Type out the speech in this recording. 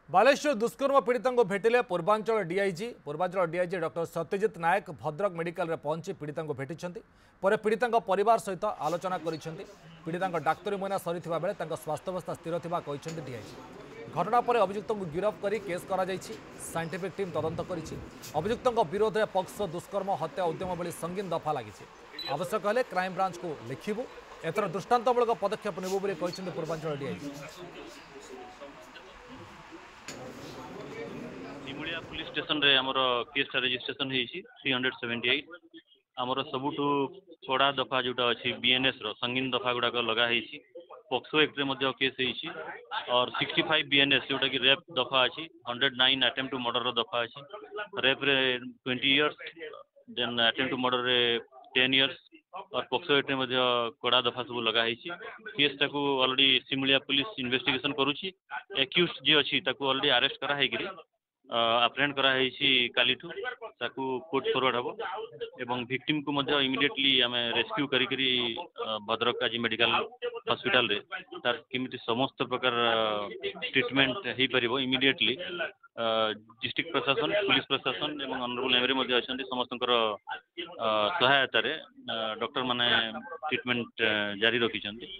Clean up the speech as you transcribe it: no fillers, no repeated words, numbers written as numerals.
बालेश्वर दुष्कर्म पीड़िता भेटिले Purvanchal DIG doctor Satyajit नायक Bhadrak medical रे पहुंची पीड़िता भेटी पीड़िता परिवार सहित आलोचना पीड़िता डाक्तरी मईना सरी बेले स्वास्थ्यावस्था स्थिर डीआईजी घटना पर अभियुक्त गिरफ्त कर केस साइंटिफिक टीम तदंत कर अभियुक्त विरोध में पक्सो दुष्कर्म हत्या उद्यम भली संगीन दफा लगी आवश्यक हेले क्राइम ब्रांच को लिखिबू एथर दृष्टांतमूलक पदक्षेप नेबू Purvanchal DIG Simulia police station रे हमर केस रजिस्ट्रेशन हेछि 378 हमर सबुठु छोड़ा दफा जोटा अछि बीएनएस रो संगीन दफा गुडा को लगा हेछि पॉक्सो एक्ट रे मध्ये केस हेछि और 65 बीएनएस जोटा कि रेप दफा अछि 109 अटेम्प्ट टू मर्डर रो दफा अछि रेप रे 20 years then attempt to murder रे 10 इयर्स और पॉक्सो एक्ट रे मध्ये कोड़ा दफा सब लगा हेछि केस ताकू ऑलरेडी सिमुलिया पुलिस इन्वेस्टिगेशन करूछि एक्यूज्ड जे अछि ताकू ऑलरेडी अरेस्ट करा हेगिरी अप्रेहेंड करा कालीठू ताकू कोर्ट फॉरवर्ड हम एवं विक्टिम को मध्य इमिडिएटली आम रेस्क्यू करी भद्रक आज मेडिकल हॉस्पिटल रे तार किमिति समस्त प्रकार ट्रीटमेंट हो पारिबो इमिडिएटली डिस्ट्रिक्ट प्रशासन पुलिस प्रशासन एवं ऑनरेबल एमएलए मध्य अछंती समस्तंकर सहायता रे डॉक्टर माने ट्रीटमेंट जारी रखिछंती।